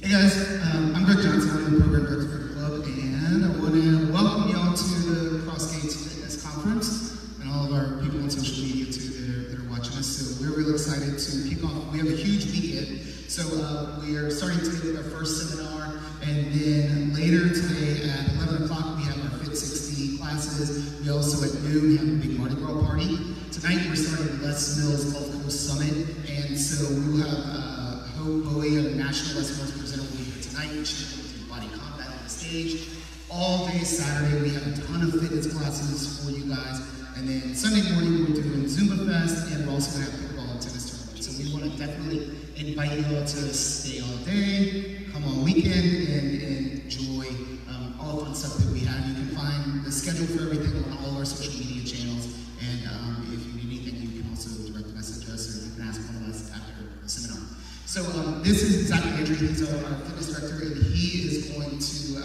Hey guys, I'm Greg Johnson, I'm the program director for the club, and I want to welcome y'all to the Crossgates Fitness Conference, and all of our people on social media too that are watching us. So we're really excited to kick off. We have a huge weekend, so we are starting today with our first seminar, and then later today at 11 o'clock we have our Fit 60 classes. We also at noon have a big Mardi Gras party. Tonight we're starting Les Mills Gulf Coast Summit, and so we will have Bowie, a national Les Mills presenter, will be here tonight. She's going to do body combat on the stage. All day Saturday, we have a ton of fitness classes for you guys. And then Sunday morning, we're doing Zumba Fest, and we're also going to have pickleball and tennis tournaments. So we want to definitely invite you all to stay all day, come on weekend, and enjoy all the fun stuff that we have. You can find the schedule for everything on all our social media channels. And if you need anything, you can also direct message us, or you can ask one of us after the seminar. So this is Zach Andrew, he's our fitness director, and he is going to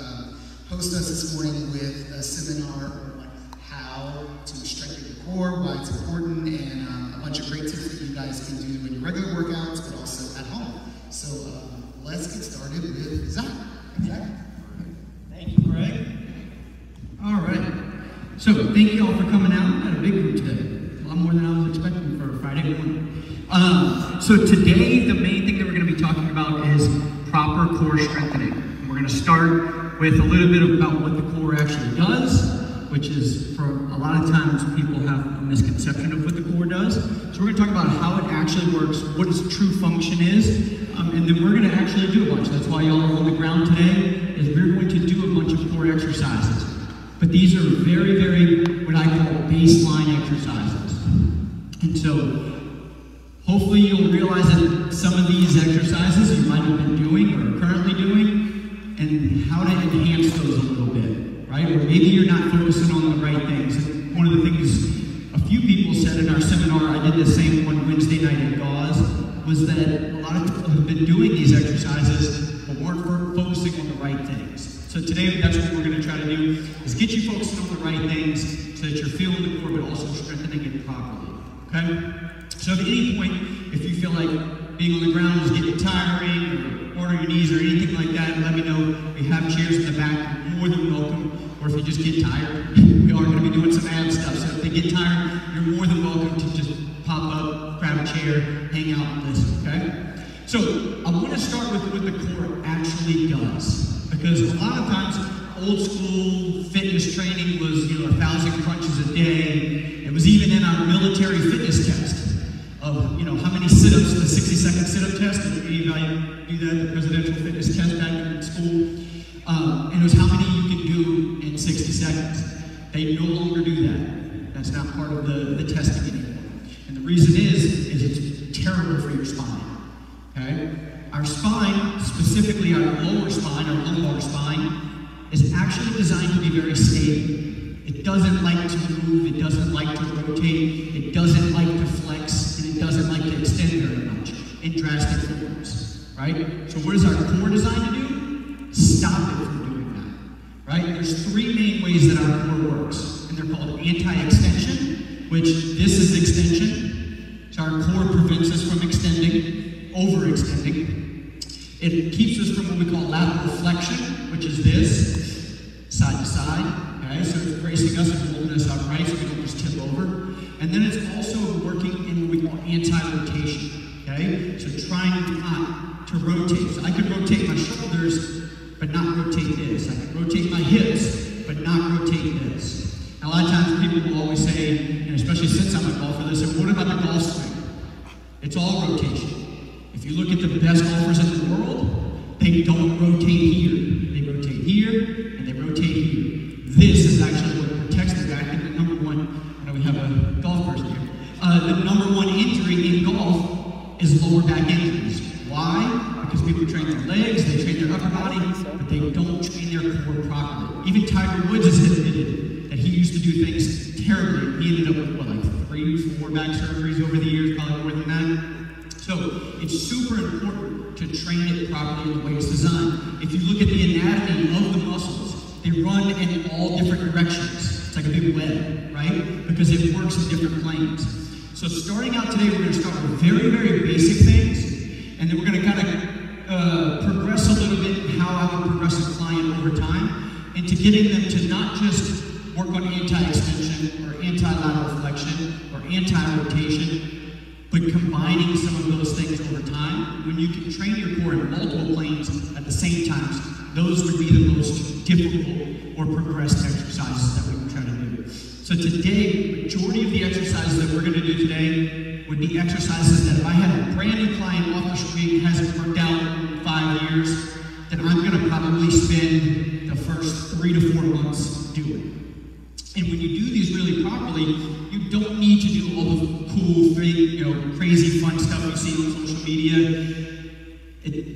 host us this morning with a seminar on how to strengthen the core, why it's important, and a bunch of great tips that you guys can do in your regular workouts, but also at home. So let's get started with Zach. Zach? Thank you, Greg. All right. So thank you all for coming out. We got a big group today. A lot more than I was expecting for a Friday morning. So today, the main thing that we're going to be talking about is proper core strengthening. We're going to start with a little bit about what the core actually does, which is, for a lot of times, people have a misconception of what the core does. So we're going to talk about how it actually works, what its true function is, and then we're going to actually do a bunch. That's why y'all are on the ground today, is we're going to do a bunch of core exercises. But these are very, very, what I call baseline exercises. And so, hopefully you'll realize that some of these exercises you might have been doing or are currently doing, and how to enhance those a little bit, right? Or maybe you're not focusing on the right things. And one of the things a few people said in our seminar, I did the same one Wednesday night at Gauze, was that a lot of people have been doing these exercises but weren't focusing on the right things. So today, that's what we're going to try to do, is get you focusing on the right things so that you're feeling the core but also strengthening it properly, okay? So at any point, if you feel like being on the ground is getting tiring, or order your knees or anything like that, let me know. We have chairs in the back, you're more than welcome. Or if you just get tired, we are going to be doing some ab stuff. So if they get tired, you're more than welcome to just pop up, grab a chair, hang out and listen, okay? So I want to start with what the core actually does. Because a lot of times, old school fitness training was, 1,000 crunches a day. It was even in our military fitness test of, how many sit-ups, the 60-second sit-up test. Did any of you do that, the presidential fitness test back in school? And it was how many you could do in 60 seconds. They no longer do that. That's not part of the testing anymore. And the reason is it's terrible for your spine, okay? Our spine, specifically our lower spine, our lumbar spine, is actually designed to be very stable. It doesn't like to move, it doesn't like to rotate, it doesn't like to flex, and it doesn't like to extend very much in drastic forms, right? So what is our core designed to do? Stop it from doing that, right? There's three main ways that our core works, and they're called anti-extension, which this is extension. So our core prevents us from extending, overextending. It keeps us from what we call lateral flexion, which is this, side to side. Okay, so it's bracing us and holding us upright so we don't just tip over. And then it's also working in what we call anti-rotation. Okay, so trying not to rotate. So I can rotate my shoulders, but not rotate this. I can rotate my hips, but not rotate this. Now, a lot of times people will always say, especially since I'm a golfer, they say, what about the golf swing? It's all rotation. If you look at the best golfers in the world, they don't rotate here. They rotate here, and they rotate here. This is actually what protects the back, and the number one, I know we have a golf person here, the number one injury in golf is lower back injuries. Why? Because people train their legs, they train their upper body, but they don't train their core properly. Even Tiger Woods has admitted that he used to do things terribly. He ended up with, like 3 or 4 back surgeries over the years, probably more than that. So it's super important to train it properly in the way it's designed. If you look at the anatomy of the muscles, they run in all different directions. It's like a big web, right? Because it works in different planes. So starting out today, we're going to start with very, very basic things, and then we're going to kind of progress a little bit in how I would progress a client over time, into getting them to not just work on anti-extension or anti-lateral flexion or anti-rotation, but combining some of those things over time. When you can train your core in multiple planes at the same time, those would be the most difficult or progressed exercises that we would try to do. So today, majority of the exercises that we're going to do today would be exercises that if I had a brand new client off the street, hasn't worked out in 5 years, then I'm going to probably spend the first 3 to 4 months doing. And when you do these really properly, you don't need to do all the cool, crazy fun stuff you see on social media.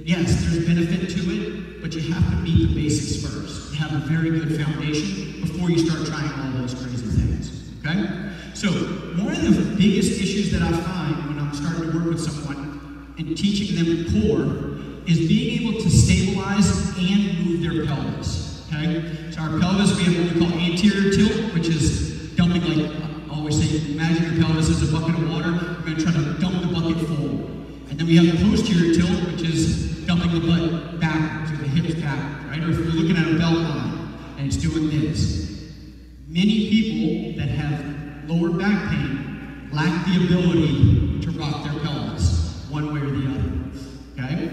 Yes, there's benefit to it, but you have to meet the basics first. You have a very good foundation before you start trying all those crazy things, okay? So, one of the biggest issues that I find when I'm starting to work with someone and teaching them core is being able to stabilize and move their pelvis, okay? So our pelvis, we have what we call anterior tilt, which is dumping, like I always say, imagine your pelvis as a bucket of water. We're going to try to dump the bucket full. And then we have the posterior tilt, which is dumping the butt backwards, or the hips back, right? Or if you're looking at a belt line, and it's doing this. Many people that have lower back pain lack the ability to rock their pelvis, one way or the other, okay?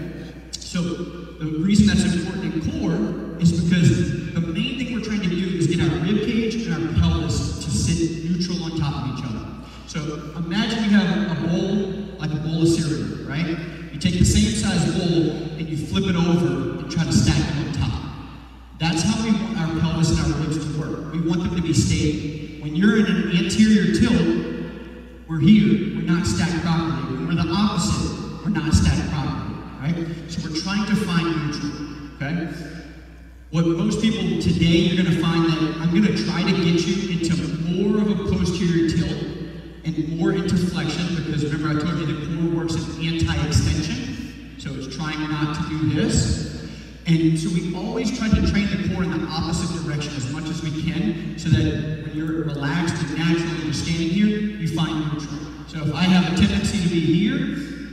So the reason that's important in core is because the main thing we're trying to do is get our rib cage and our pelvis to sit neutral on top of each other. So imagine you have a bowl, like a bowl of cereal, right? You take the same size bowl and you flip it over and try to stack it on top. That's how we want our pelvis and our ribs to work. We want them to be stable. When you're in an anterior tilt, we're here, we're not stacked properly. When we're the opposite, we're not stacked properly, right? So we're trying to find neutral, okay? What most people today, you're gonna find that I'm gonna try to get you into more of a posterior tilt and more into flexion, because remember I told you the core works in anti-extension, so it's trying not to do this. And so we always try to train the core in the opposite direction as much as we can, so that when you're relaxed and naturally you're standing here, you find neutral. So if I have a tendency to be here,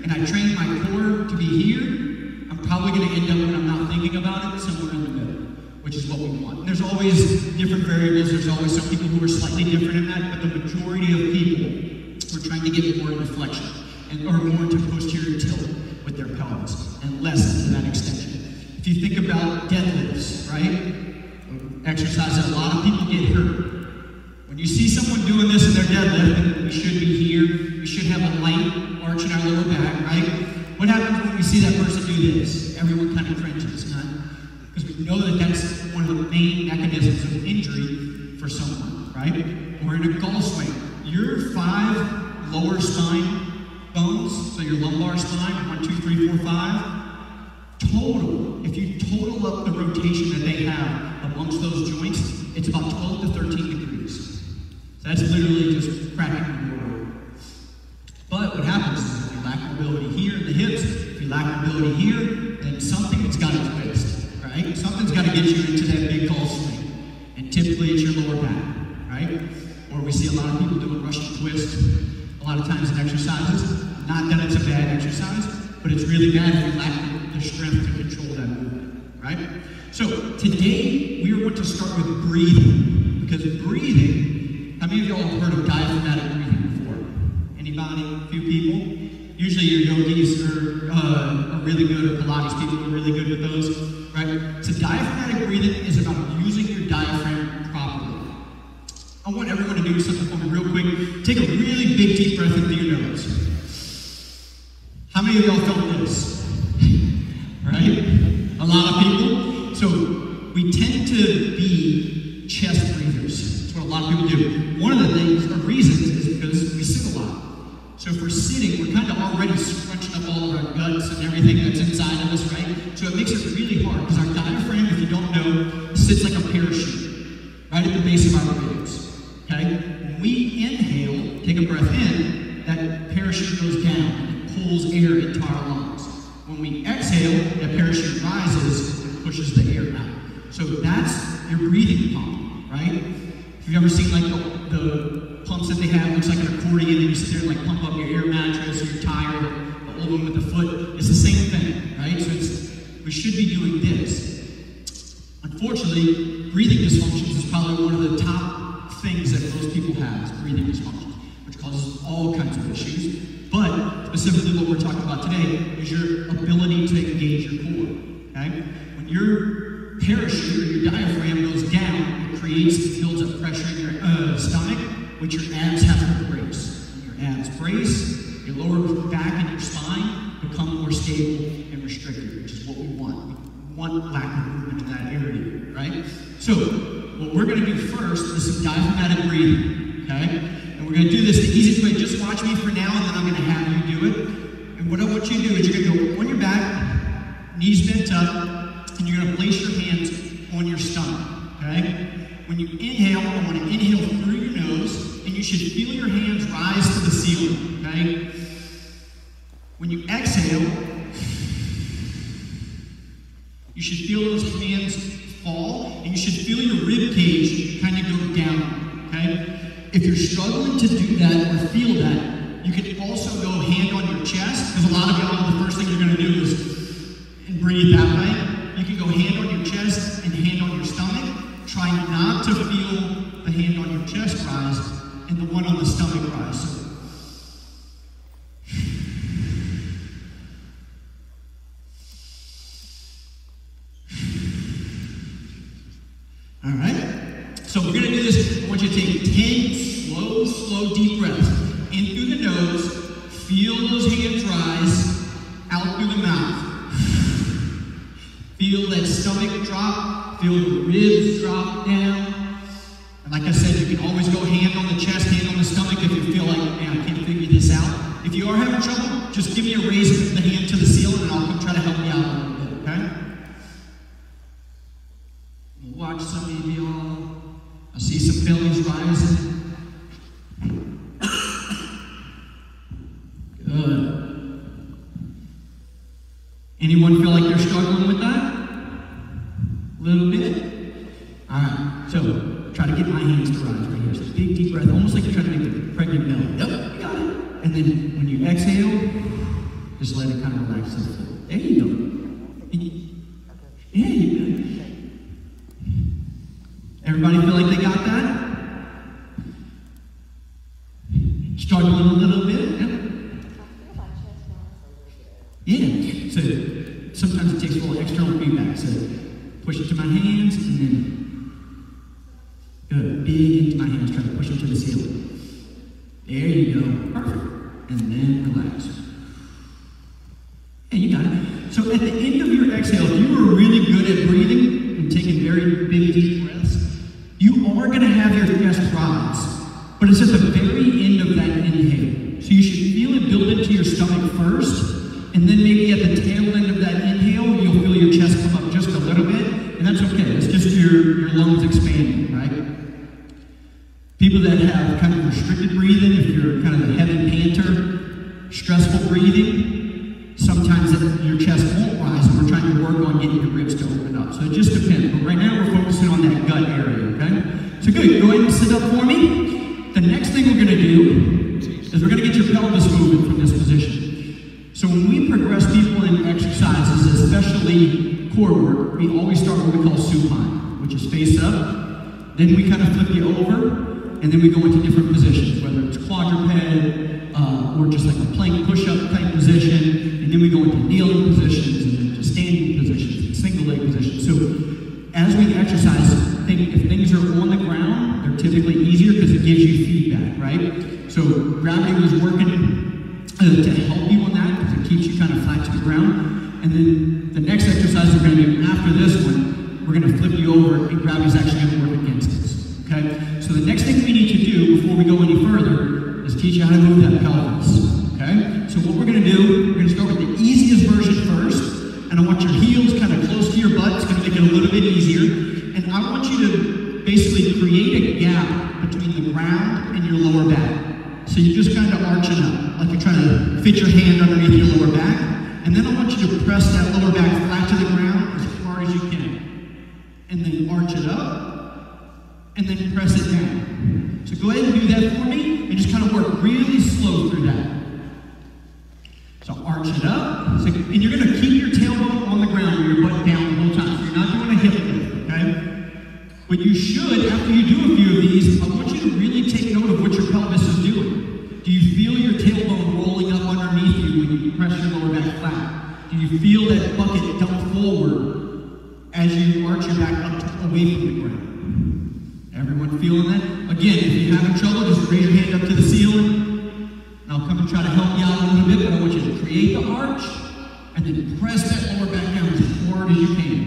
and I train my core to be here, I'm probably gonna end up, when I'm not thinking about it, somewhere in the middle, which is what we want. And there's always different variables, there's always some people who are slightly different in that, but the majority of people, we're trying to get more into flexion, or more into posterior tilt with their pelvis, and less into that extension. If you think about deadlifts, right? Exercise that a lot of people get hurt. When you see someone doing this in their deadlift, and we should be here, we should have a light arch in our lower back, right? What happens when we see that person do this? Everyone kind of cringes, huh? Because we know that that's one of the main mechanisms of injury for someone, right? Or in a golf swing, your 5 lower spine bones, so your lumbar spine, 1, 2, 3, 4, 5, total, if you total up the rotation that they have amongst those joints, it's about 12 to 13 degrees. So that's literally just cracking the world. But what happens is if you lack mobility here in the hips, if you lack mobility here, then something's got to twist, right? Something's got to get you into that big golf swing. And typically it's your lower back, right? Or we see a lot of people doing Russian twist a lot of times in exercises. Not that it's a bad exercise, but it's really bad if you lack the strength to control that movement, right? So today we are going to start with breathing, because breathing, how many of y'all have heard of diaphragmatic breathing before? Anybody? A few people? Usually your yogis are really good, or Pilates people are really good with those, right? So diaphragmatic breathing is about using your diaphragm properly. I want everyone to do something for me real quick. Take a really big deep breath in through your nose. How many of y'all felt this? Right? A lot of people. So we tend to be chest breathers. That's what a lot of people do. One of the things, or reasons, is because we sit a lot. So if we're sitting, we're kind of already scrunching up all of our guts and everything that's inside of us, right? So it makes it really hard, because our diaphragm, if you don't know, sits like a parachute, right at the base of our ribs, okay? When we inhale, take a breath in, that parachute goes down, it pulls air into our lungs. When we exhale, that parachute rises and pushes the air out. So that's your breathing pump, right? If you've ever seen like the pumps that they have, looks like an accordion, and you sit there and like pump up your air mattress or your tire, the old one with the foot, it's the same thing, right? So it's should be doing this. Unfortunately, breathing dysfunctions is probably one of the top things that most people have, is breathing dysfunction, which causes all kinds of issues. But specifically what we're talking about today is your ability to engage your core. Okay? When your parachute or your diaphragm goes down, it creates and builds up pressure in your stomach, which your abs have to brace. When your abs brace, your lower back and your spine become more stable and restricted, which is what we want. We want lack of movement in that area, right? So, what we're going to do first is some diaphragmatic breathing, okay? And we're going to do this the easiest way. Just watch me for now, and then I'm going to have you do it. And what I want you to do is you're going to go on your back, knees bent up, and you're going to place your hands on your stomach, okay? When you inhale, I want to inhale through your nose, and you should feel your hands rise to the ceiling, okay? When you exhale, you should feel those hands fall, and you should feel your rib cage kind of go down, okay? If you're struggling to do that or feel that, you can also go hand on your chest, because a lot of y'all, the first thing you're going to do is breathe that way. You can go hand on your chest and hand on your stomach. Try not to feel the hand on your chest rise and the one on the stomach rise. So, all right? So we're going to do this. I want you to take 10 slow, deep breaths. In through the nose, feel those hands rise, out through the mouth. Feel that stomach drop, feel the ribs drop down. And like I said, you can always go hand on the chest, hand on the stomach if you feel like, man, I can't figure this out. If you are having trouble, just give me a raise of the hand to the ceiling and I'll come try to help you out a little bit, okay? Watch some of y'all. I see some bellies rising. Good. Anyone feel like they're struggling with that? A little bit? All right, so try to get my hands to rise right here. So big, deep breath, almost like you're trying to make a pregnant belly. Yep, you got it. And then when you exhale, just let it kind of relax to the floor. There you go. Yeah, you got it. Everybody feel like they got that? Struggling a little bit? Yeah. So sometimes it takes a little external feedback. So push it to my hands and then good. Big into my hands. Try to push it to the ceiling. There you go. Perfect. And then relax. Yeah, you got it. So at the end of your exhale, if you were really good at breathing and taking very big, deep breaths, you are going to have your chest rise, but it's at the very end of that inhale. So you should feel it build into your stomach first, and then maybe at the tail end of that inhale, you'll feel your chest come up just a little bit, and that's okay. It's just your lungs expanding, right? People that have kind of restricted breathing, if you're kind of a heavy panter, stressful breathing, sometimes your chest won't rise, and we're trying to work on getting your ribs to open up. So it just depends. But right now we're focusing on that gut area, okay? So good, go ahead and sit up for me. The next thing we're gonna do is we're gonna get your pelvis moving from this position. So when we progress people in exercises, especially core work, we always start what we call supine, which is face up. Then we kind of flip you over, and then we go into different positions, whether it's quadruped, or just like a plank push-up type position, and then we go into kneeling positions, and then to standing positions, and single leg positions. So as we exercise, if things are on the ground, they're typically easier because it gives you feedback, right? So gravity was working to help you on that, because it keeps you kind of flat to the ground. And then the next exercise we're going to do after this one, we're going to flip you over, and gravity's actually going to work against us, okay? So the next thing we need to do before we go any further is teach you how to move that pelvis, okay? So what we're going to do, we're going to start with the easiest version first, and I want your heels kind of close to your butt. It's going to make it a little bit easier. And I want you to basically create a gap between the ground and your lower back. So you're just kind of arching up, like you're trying to fit your hand underneath your lower back. And then I want you to press that lower back flat to the ground as far as you can. And then arch it up, and then press it down. So go ahead and do that for me, and just kind of work really slow through that. So arch it up, and you're going to keep your tailbone on the ground where your butt But you should, after you do a few of these, I want you to really take note of what your pelvis is doing. Do you feel your tailbone rolling up underneath you when you press your lower back flat? Do you feel that bucket dump forward as you arch your back up away from the ground? Everyone feeling that? Again, if you're having trouble, just raise your hand up to the ceiling. And I'll come and try to help you out a little bit, but I want you to create the arch and then press that lower back down as hard as you can.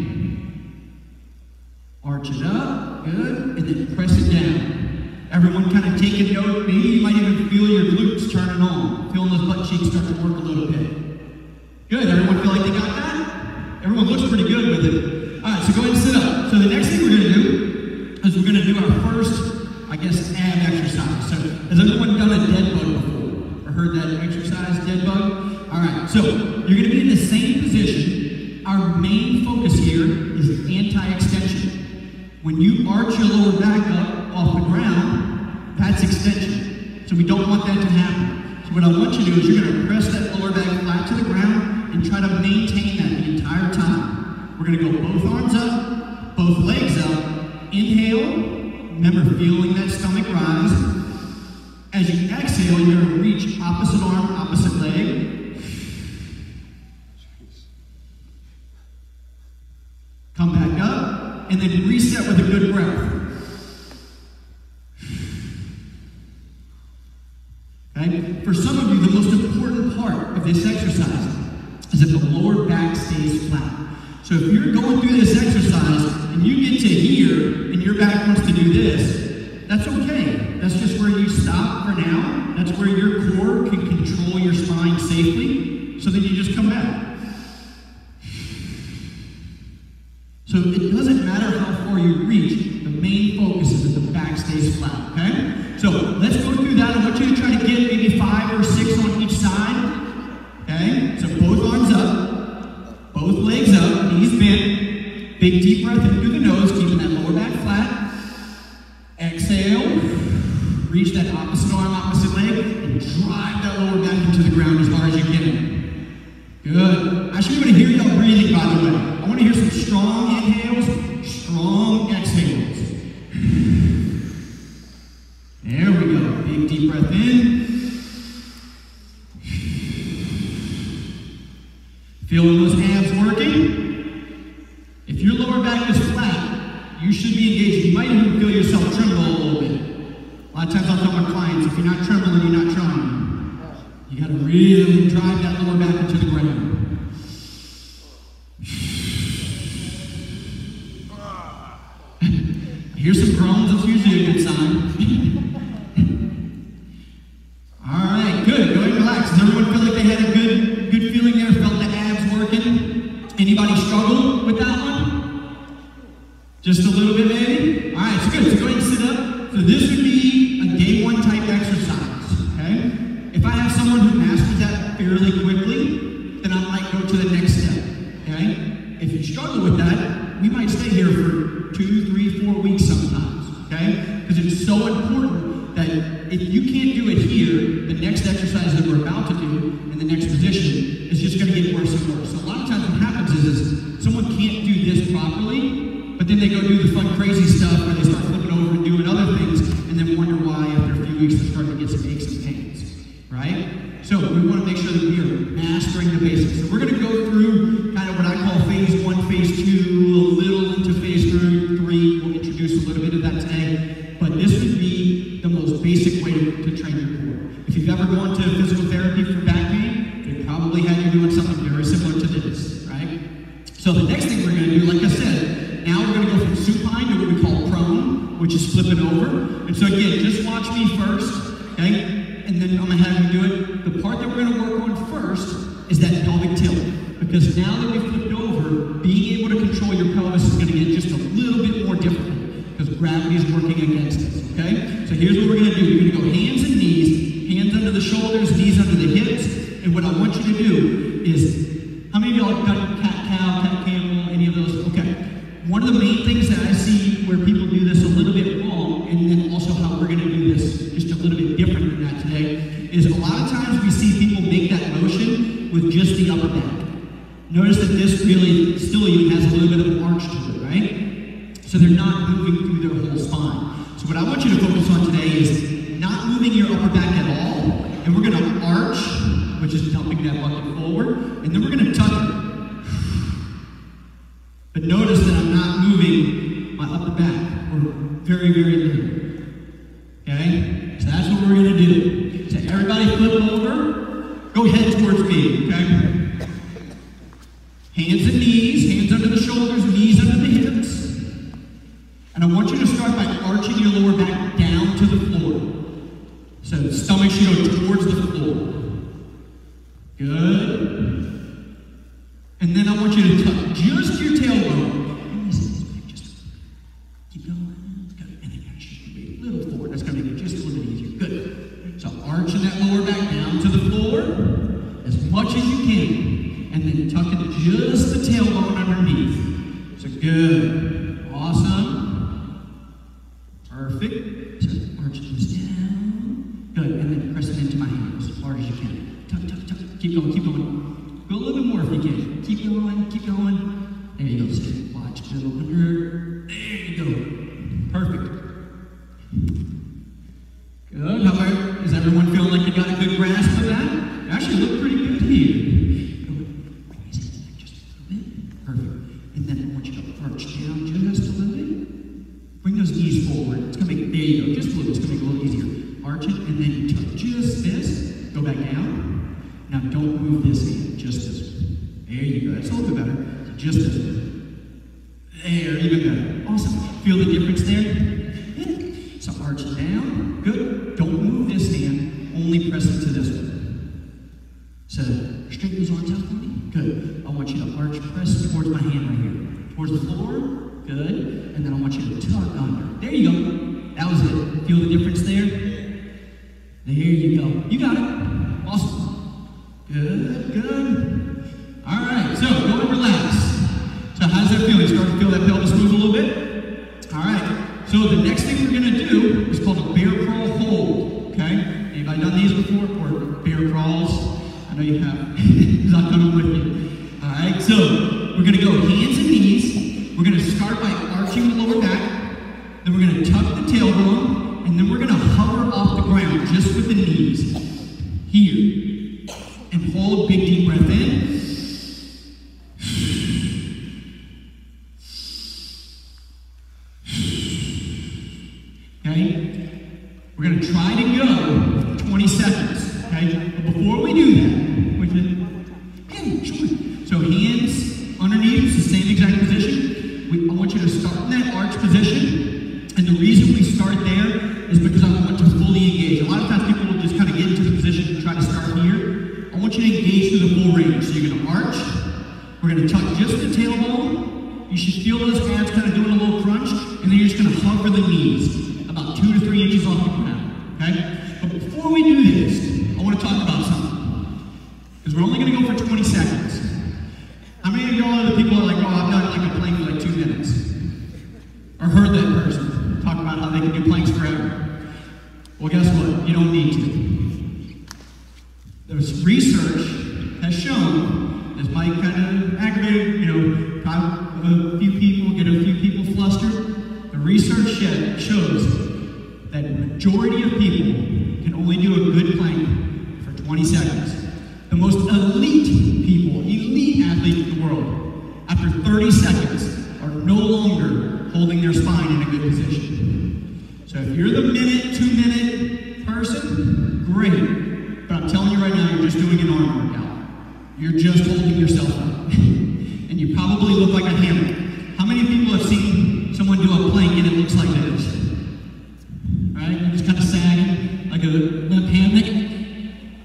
Arch it up, good, and then press it down. Everyone kind of take a note. Maybe you might even feel your glutes turning on. Feeling those butt cheeks start to work a little bit. Good, everyone feel like they got that? Everyone looks pretty good with it. All right, so go ahead and sit up. So the next thing we're gonna do is we're gonna do our first, I guess, ab exercise. So has everyone done a dead bug before? Or heard that exercise, dead bug? All right, so you're gonna be in the same position. Our main focus here is anti-extension. When you arch your lower back up off the ground, that's extension. So we don't want that to happen. So what I want you to do is you're going to press that lower back flat to the ground and try to maintain that the entire time. We're going to go both arms up, both legs up. Inhale. Remember, feeling that stomach rise. As you exhale, you're going to reach opposite arm, opposite leg. Come back up. And then reset with a good breath. Okay? For some of you, the most important part of this exercise is that the lower back stays flat. So if you're going through this exercise and you get to here and your back wants to do this, that's okay. That's just where you stop for now. That's where your core can control your spine safely. So then you just come back. So it doesn't matter how far you reach, the main focus is that the back stays flat, okay? So let's go through that. I want you to try to get maybe 5 or 6 on each side, okay? So both arms up, both legs up, knees bent, big deep breath in through the nose, keeping that lower back flat. Exhale, reach that opposite arm, opposite leg, and drive that lower back into the ground as hard as you can. Good. I actually want to hear y'all breathing, by the way. I want to hear some strong inhales, strong exhales. There we go. Big deep breath in. Feeling those abs working? If your lower back is flat, you should be engaged. You might even feel yourself tremble a little bit. A lot of times I'll tell my clients, if you're not trembling, you're not trying. You got to really drive that lower back into the ground. Here's some groans, that's usually a good sign. All right, good, go ahead and relax. Does everyone feel like they had a good feeling there? Felt the abs working? Anybody struggle with that one? Just a little bit maybe? All right, so good, so go ahead and sit up. So this would be a day 1 type exercise, okay? If I have someone who masters that fairly quickly, then I might go to the next step, okay? If you struggle with that, we might stay here for 2, 3, 4 weeks sometimes, okay? Because it's so important that if you can't do it here, the next exercise that we're about to do in the next position is just going to get worse and worse. So a lot of times what happens is someone can't do this properly, but then they go do the fun, crazy stuff where they start flipping over and doing other things, and then wonder why after a few weeks they're starting to get some aches and pains, right? So we want to make sure that we are mastering the basics. So we're going to go through kind of what I call phase 1, phase 2, a little into phase 3. We'll introduce a little bit of that today. But this would be the most basic way to train your core. If you've ever gone to physical therapy for back pain, they probably had you doing something very similar to this, right? So the next thing we're going to do, like I said, now we're going to go from supine to what we call prone, which is flipping over. And so again, just watch me first, okay? And then I'm going to have you do it. The part that we're going to work on first is that pelvic tilt. Because now that we've flipped over, being able to control your pelvis is going to get just a little bit more difficult because gravity is working against us, okay? So here's what we're going to do. You're going to go hands and knees, hands under the shoulders, knees under the hips. And what I want you to do is, how many of y'all have done cat-cow, cat-camel, any of those? Okay. One of the main things that I see where people do this a little bit wrong, and then also how we're going to do this just a little bit different than that today, is a lot of times we see people make that motion with just the upper back. Notice that this really still even has a little bit of an arch to it, right? So they're not moving through their whole spine. So what I want you to focus on today is not moving your upper back at all. And we're going to arch, which is dumping that bucket forward. And then we're going to tuck it. But notice that I'm not moving my upper back. We're very, very little. Okay? So that's what we're going to do. So everybody flip over. Go head towards me, okay? Hands and knees, hands under the shoulders, knees under the hips. And I want you to start by arching your lower back down to the floor. So the stomach should go towards the floor. Good. And then I want you to tuck just your tailbone. Just keep going. Good. And then kind of shift your weight a little forward. That's going to make it just a little bit easier. Good. So arching that lower back down to the floor as much as you can. And then tucking just the tailbone underneath. So good. Awesome. Perfect. So arch this down. Good. And then press it into my hands as hard as you can. Tuck, tuck, tuck. Keep going, keep going. Go a little bit more if you can. Keep going, keep going. There you go. Stay. Watch. Good. Open her. There you go. Perfect. Good. How about, is everyone feeling like you got a good grasp of that? It actually looked pretty good to you. Just a little bit. Perfect. And then I want you to arch down just a little bit. Bring those knees forward. It's going to make, there you go. Just a little bit. It's going to make it a little easier. Arch it, and then you tuck just this. Go back down. Now don't move this hand. Just this one. There you go. That's a little bit better. So just this one. There, even better. Awesome. Feel the difference there? Yeah. So arch it down. Good. Don't move this hand. Only press into this one. So straighten those arms out for me. Good. I want you to arch, press towards my hand right here. Towards the floor. Good. And then I want you to tuck under. There you go. That was it. Feel the difference there? There you go. You got it. Awesome. Good, good. All right. So go and relax. So how's that feeling? Start to feel that pelvis move a little bit? All right. So the next thing we're going to do is called a bear crawl hold. Okay? Anybody done these before? Or bear crawls? I know you have. It's not coming with you. All right. So we're going to go hands and knees. We're going to start by arching the lower back. Then we're going to tuck the tailbone. And then we're going to hover off the ground just with the knees. Here. And hold big deep breath in. Okay? We're going to try to go 20 seconds. Okay? But before we do that, sure. So hands underneath, it's the same exact position. I want you to start in that arch position. And the reason we start there is because I want to fully engage. A lot of times people will just kind of get into the position and try to start here. I want you to engage through the full range. So you're going to arch. We're going to tuck just the tailbone. You should feel those abs kind of doing a little crunch. And then you're just going to hover the knees about 2 to 3 inches off the ground. Okay? But before we do this, I want to talk about something. Because we're only going to go for 20 seconds. How many of y'all are the people that are like, oh, I've done like a plank for like 2 minutes? Or heard that person talk about how they can do planks forever? Well, guess what? You don't need to. There's research has shown, this might kind of aggravate, a few people, get a few people flustered. The research shows that the majority of people can only do a good plank for 20 seconds. The most elite people, elite athletes in the world, after 30 seconds, are no longer holding their spine in a good position. So if you're the minute, 2 minute person, great. But I'm telling you right now, you're just doing an arm workout. You're just holding yourself up. And you probably look like a hammock. How many people have seen someone do a plank and it looks like this? Right? You're just kind of sagging like a limp hammock.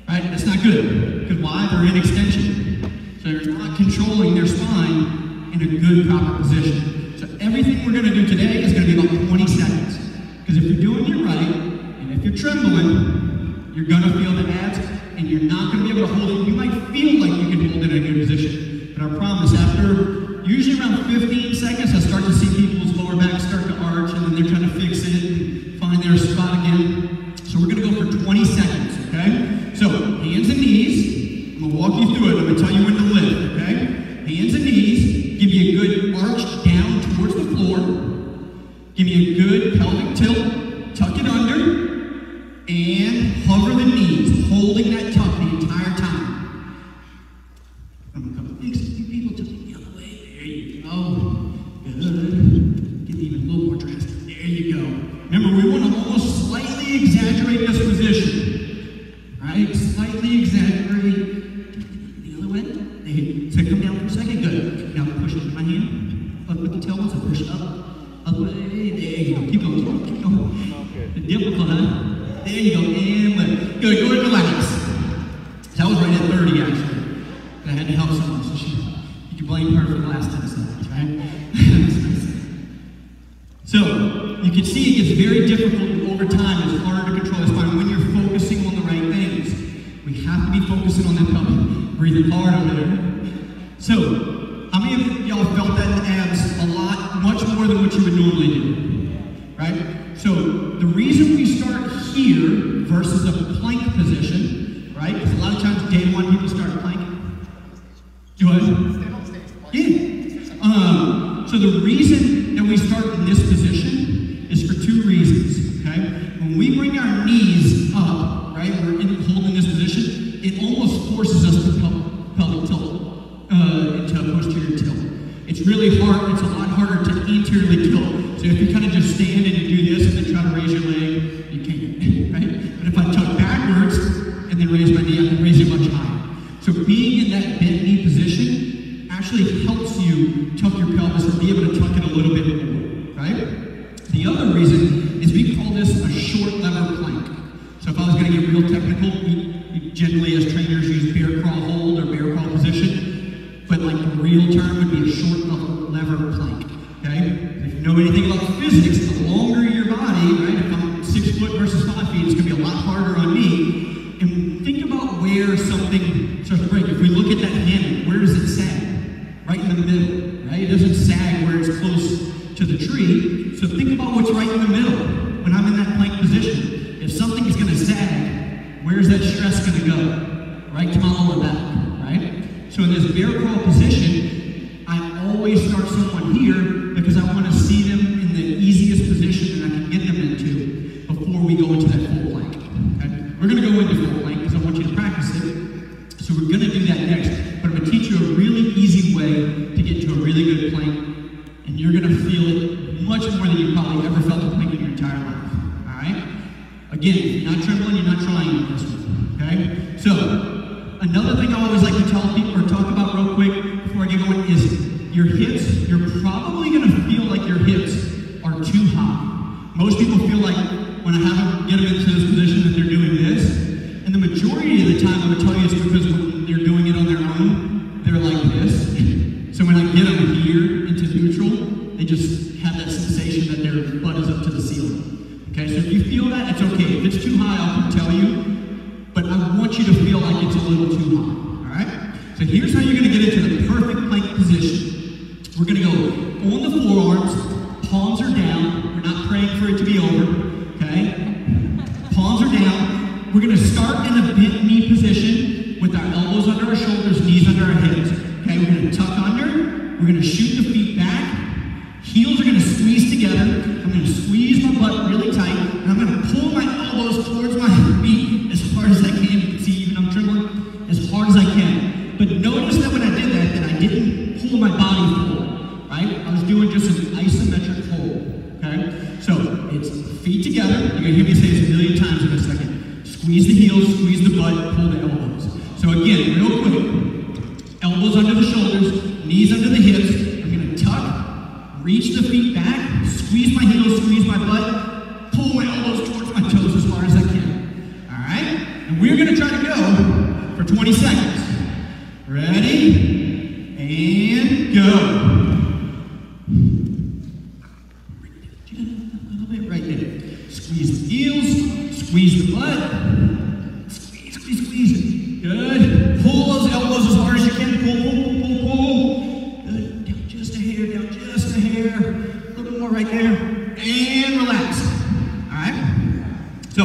Right? That's not good. Because why? They're in extension. So they're not controlling their spine in a good, proper position. So everything we're going to do today is going to be about 20 seconds. Because if you're doing it right, and if you're trembling, you're going to feel the abs, and you're not going to be able to hold it. You might feel like you can hold it in a good position. But I promise, after usually around 15 seconds, I start to see people's lower backs start to arch, and then they're trying to fix it and find their spot again. So we're going to go for 20 seconds, okay? So, hands and knees. I'm going to walk you through it. I'm going to tell you when to lift, okay? Hands and knees. Give you a good arch down towards the floor. you go. Good. Get even a little more drastic. There you go. Remember, we want to almost slightly exaggerate this position. Right? Slightly exaggerate. The other way. There. So come down for a second. Good. Now push with my hand. Up with the tailbone. So push up. Other way. There you go. Keep going. Keep going. Keep going. Okay. Difficult, huh? There you go. And lift. Good. Go ahead and relax. So I was right at 30 actually. I had to help someone. So you can blame her for the last 10 seconds, right? So you can see it gets very difficult over time. It's harder to control the spine when you're focusing on the right things. We have to be focusing on that pelvic. Breathing hard over there. So, how many of y'all felt that in the abs a lot, much more than what you would normally do? Right? So, the reason we start here versus a plank position, right? Because a lot of times day one people start plank. Do I? Yeah. So the reason that we start in this position is for two reasons, okay? When we bring our knees up, right, we're holding this position, it almost forces us to pelvic tilt, into posterior tilt. It's really hard, it's a lot harder to anteriorly tilt. So if you kind of just stand and you do this and then try to raise your leg, you can't, right? But if I tuck backwards and then raise my knee, I can raise it much higher. So being in that bent knee position actually helps you tuck your pelvis or be able to tuck it a little bit more, right? The other reason is we call this a short lever plank. So if I was going to get real technical, we generally as trainers use bear crawl hold or bear crawl position, but like the real term would be a short lever plank, okay? If you know anything about physics, the longer your body, right, if I'm 6 foot versus 5 feet, it's going to be a lot harder on me. And think about where something starts to break. If we look at that hammock, where does it sag? Right in the middle, right? It doesn't sag where it's close to the tree. So think about what's right in the middle when I'm in that plank position. If something is going to sag, where's that stress going to go? Right to my lower back, right? So in this bear crawl position, I always start someone here because I want to see them in the easiest position that I can get them into before we go into that full plank. Okay? We're going to go into full plank because I want you to practice it. So we're going to do that next. But I'm going to teach you a really easy way to get to a really good plank, and you're going to feel it much more than you probably ever felt a plank in your entire life. All right? Again, if you're not trembling, you're not trying on this one. Okay? So, another thing I always like to tell people or talk about real quick before I get going is your hips. You're probably going to feel like your hips are too high. Most people feel like when I have them get them into this position that they're doing this. And the majority of the time, I would tell you it's because when they're doing it on their own, they're like this. So when I get them here into neutral, they just have that sensation that their butt is up to the ceiling. Okay, so if you feel that, it's okay. If it's too high, I'll come tell you. But I want you to feel like it's a little too high. All right? So here's how you're going to get into the perfect plank position. We're going to go on the forearms, palms are down. We're not praying for it to be over. Okay? Palms are down. We're going to start in a bent knee position with our elbows under our shoulders, knees under our hips. Okay, we're going to tuck under. We're going to shoot the feet back. Heels are going to squeeze together. I'm going to squeeze my butt really tight, and I'm going to pull my elbows towards my feet as hard as I can. You can see even I'm trembling as hard as I can. But notice that when I did that I didn't pull my body forward, right? I was doing just an isometric hold. Okay, so it's feet together. You're going to hear me say this a million times in a second. Squeeze the heels, squeeze the butt, pull the elbows. So again, real quick, elbows under the shoulders, knees under the hips. I'm going to tuck, reach the feet back, squeeze my heels, squeeze my butt, pull my elbows towards my toes as far as I can. All right? And we're going to try to go for 20 seconds. Ready? And go. A little bit right there. Squeeze the heels, squeeze the butt. Squeeze, squeeze, squeeze. Good. Pull those elbows as hard as you can. Pull, pull, pull, pull, pull. Good. Down just a hair, down just a hair. A little bit more right there. And relax. All right? So,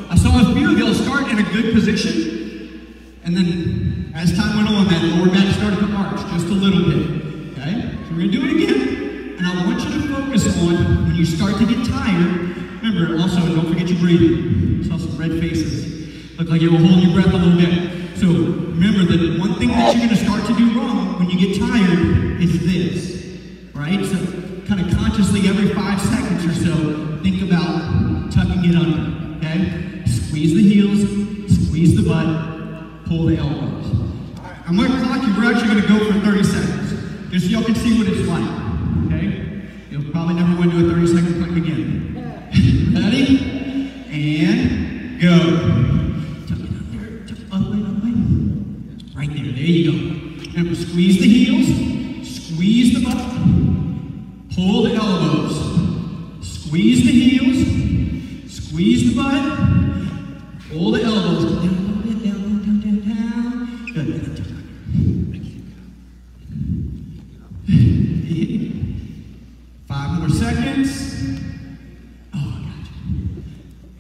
I saw a few of y'all start in a good position. And then, as time went on, that lower back started to arch just a little bit. Okay? So, we're going to do it again. And I want you to focus on when you start to get tired. Remember, also, don't forget your breathing. I saw some red faces. Look like you were holding your breath a little bit. So remember that one thing that you're going to start to do wrong when you get tired is this. right? So kind of consciously every 5 seconds or so, think about tucking it under, okay? Squeeze the heels, squeeze the butt, pull the elbows. All right, I'm going to clock you. We're actually going to go for 30 seconds, just so y'all can see what it's like, okay? You'll probably never want to do a 30-second plank again. Ready? And go. Tuck it under, tuck it up, right there, there you go. And squeeze the heels, squeeze the butt, pull the elbows, squeeze the heels, squeeze the butt, pull the elbows, down a little bit, down. Good. 5 more seconds. Oh, I got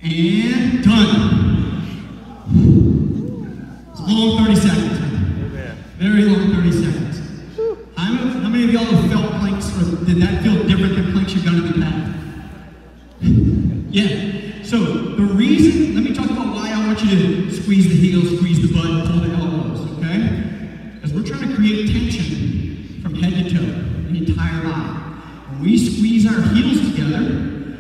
you. And done. It's a long 30 seconds. Very long 30 seconds. How many of y'all have felt planks, or did that feel different than planks you've done in the past? Yeah. So the reason, let me talk about why I want you to squeeze the heels, squeeze the butt, pull the elbows, okay? Because we're trying to create tension from head to toe, the entire body. When we squeeze our heels together,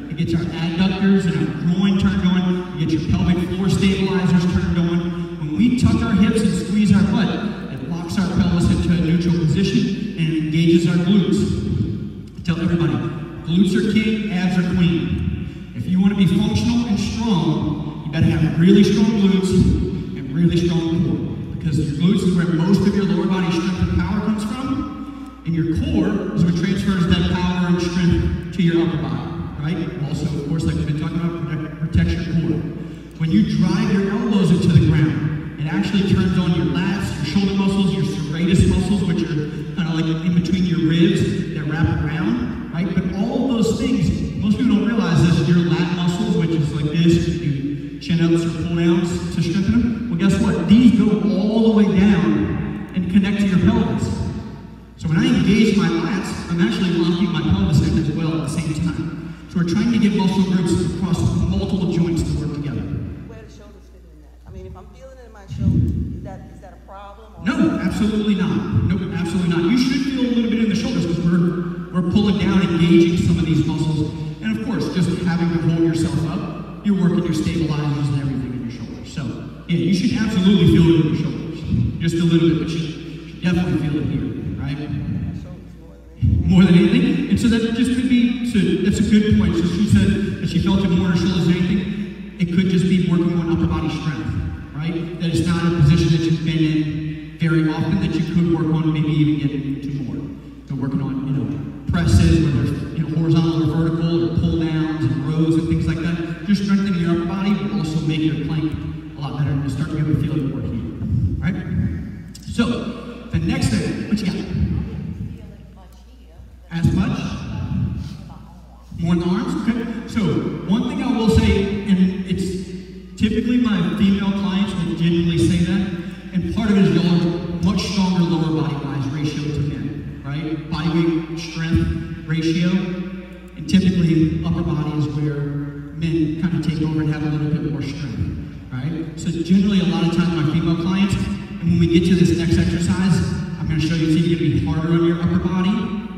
it gets our adductors and our groin turned on, you get your pelvic floor stabilizers turned on. When we tuck our hips and squeeze our butt, it locks our pelvis into a neutral position and it engages our glutes. I tell everybody, glutes are king, abs are queen. If you want to be functional and strong, you better have really strong glutes and really strong core. Because your glutes is where most of your lower body strength and power comes from, and your core is what transfers that power and strength to your upper body, right? Also, of course, like we've been talking about, protects your core. When you drive your elbows into the ground, it actually turns on your lats, your shoulder muscles, your serratus muscles, which are kind of like in between your ribs that wrap around, right? But all of those things, most people don't realize this, your lat muscles, which is like this, you do chin-ups or pull-downs to strengthen them. Well, guess what? These go all the way down and connect to your pelvis. So when I engage my lats, I'm actually locking my pelvis in as well at the same time. So we're trying to get muscle groups across multiple joints to work together. Where the shoulders fit in that? I mean, if I'm feeling it in my shoulder, is that a problem? Or no, absolutely not. Nope, absolutely not. You should feel a little bit in the shoulders because we're pulling down, engaging some of these muscles. And of course, just having to hold yourself up, you're working your stabilizers and everything in your shoulders. So yeah, you should absolutely feel it in your shoulders. Just a little bit, but you should definitely feel it here, right? More than anything. And so that just could be, so that's a good point. So she said that she felt it more in her shoulders than anything. It could just be working on upper body strength, right? That it's not a position that you've been in very often that you could work on, maybe even get into more. So working on, presses, whether it's horizontal or vertical, or pull downs and rows and things like that. Just strengthening your upper body will also make your plank a lot better and start to get a feeling more here, right? So the next thing, what you got? As much? More in the arms? Okay. So one thing I will say, and it's typically my female clients will genuinely say that, and part of it is y'all are much stronger lower body wise ratio to men, right? Body weight strength ratio, and typically upper body is where men kind of take over and have a little bit more strength, right? So generally a lot of times my female clients, and when we get to this next exercise, I'm going to show you it's either going to be harder on your upper body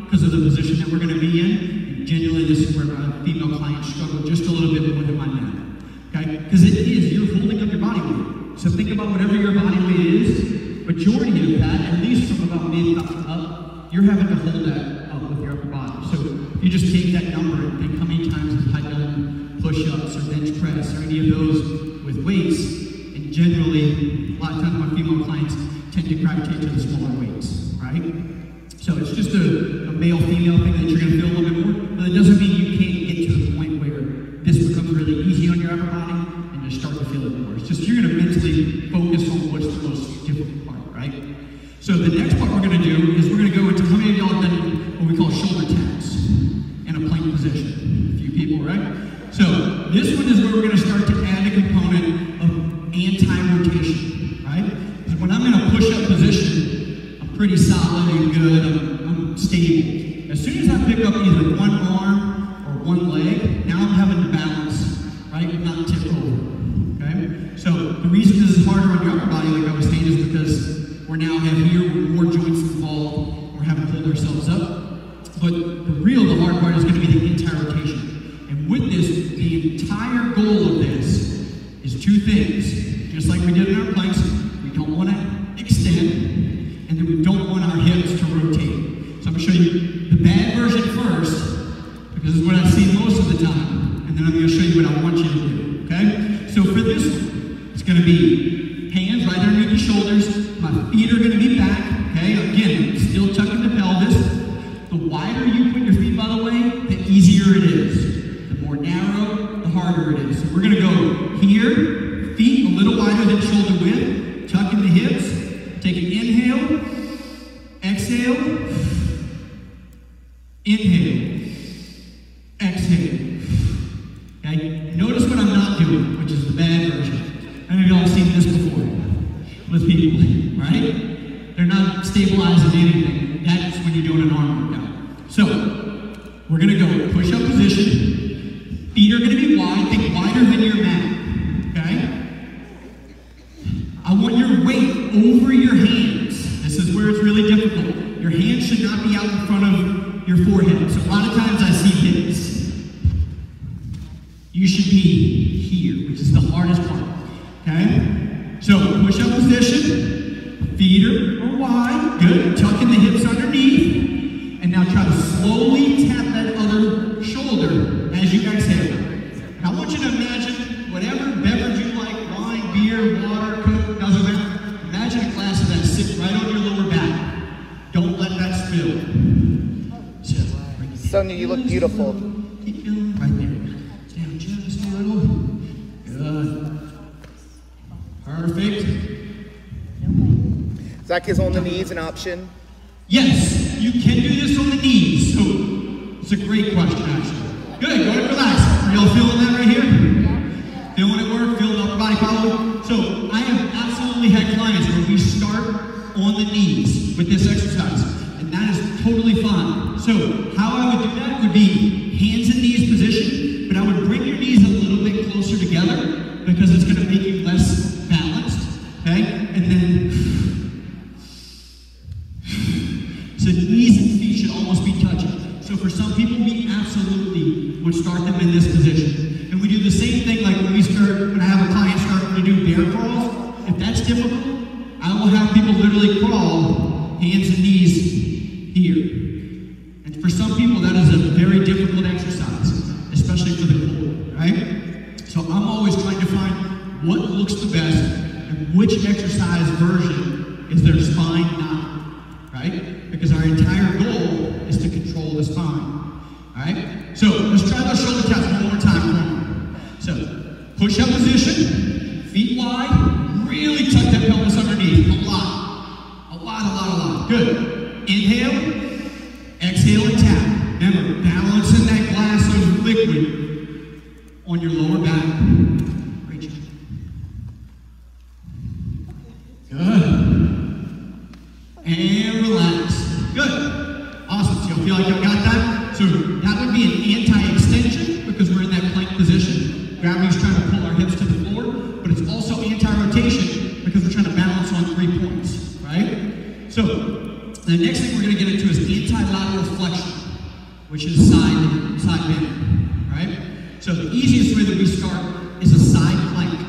because of the position that we're going to be in. And generally, this is where my female clients struggle just a little bit more than my men. Okay? Because it is, you're holding up your body weight. So think about whatever your body weight is, majority of that, at least from about mid up, you're having to hold that up with your upper body. So if you just take that number and think how many times have I done push-ups or bench press or any of those with weights, and generally, a lot of times my female clients tend to gravitate to the smaller weights, right? So it's just a male-female thing that you're going to feel a little bit more, but it doesn't mean you can't get to the point where this becomes really easy on your upper body and just start to feel it more. It's just you're going to mentally focus on what's the most difficult part, right? So the next part we're going to do is we're going to go into, how many of y'all have done what we call shoulder taps in a plank position? A few people, right? So this one is where we're going to start to add a component of anti-rotation, right? Because when I'm in a push-up position, I'm pretty solid and good, I'm stable. As soon as I pick up either one arm or one leg, now I'm having to balance, right? Not tip over, okay? So the reason this is harder on your upper body, like I was saying, is because we're now heavier, with more joints involved, we're having to hold ourselves up. But the hard part is going to be the entire rotation. And with this, the entire goal of this is two things. Just like we did in our planks, we don't want to extend, and then we don't want our hips to rotate. So I'm going to show you the bad version first, because it's what I see most of the time. And then I'm going to show you what I want you to do, okay? So for this one, it's going to be hands right underneath the shoulders. My feet are going to be back, okay? Again, still tucking the pelvis. The wider you put your feet, by the way, the easier it is. The more narrow, the harder it is. So we're going to go here, feet a little wider than shoulder width, tucking the hips, take an inhale, exhale, inhale, exhale. Okay? Notice what I'm not doing, which is the bad version. How many of y'all have seen this before with people, right? They're not stabilizing anything. That's when you're doing an arm workout. So, we're going to go push-up position. Feet are going to be wide. Think wider than your mat. Okay? I want your weight over your hands. This is where it's really difficult. Your hands should not be out in front of your forehead. So a lot of times I see this. You should be here, which is the hardest part. Okay? So, push-up position. Feet are wide. Good. Tucking the hips underneath. And now try to slowly tap that other shoulder as you exhale. Now I want you to imagine whatever beverage you like, wine, beer, water, Coke, doesn't matter. Imagine a glass of that sitting right on your lower back. Don't let that spill. Sonia, you look beautiful. Keep going right there. Down just a little. Good. Perfect. Zach, is on the knees an option? Yes, you can do this on the knees. So it's a great question, actually. Good, go ahead and relax. Are y'all feeling that right here? Feeling it work? Feeling the upper body power? So I have absolutely had clients where we start on the knees with this exercise, and that is totally fine. So how I would do that would be hands and knees position, but I would bring your knees a little bit closer together because it's going to make you less balanced, okay? And then so knees and feet should almost be touching. So for some people, we absolutely would start them in this position. And we do the same thing like when I have a client starting to do bear crawls. If that's difficult, I will have people literally crawl hands and knees here. And for some people, that is a very difficult exercise, especially for the core, right? So I'm always trying to find what looks the best and which exercise version is their spine not, right? Because our entire goal is to control the spine. Alright? So let's try those shoulder taps one more time. So push up position, feet wide, really tuck that pelvis underneath. A lot. Good. Inhale, exhale and tap. Remember, balancing that glass of liquid on your lower back. Rachel. Good. And relax. Good. Awesome. So you feel like you got that? So that would be an anti-extension because we're in that plank position. Gravity's trying to pull our hips to the floor, but it's also anti-rotation because we're trying to balance on 3 points, right? So the next thing we're going to get into is anti-lateral flexion, which is side bending, right? So the easiest way that we start is a side plank,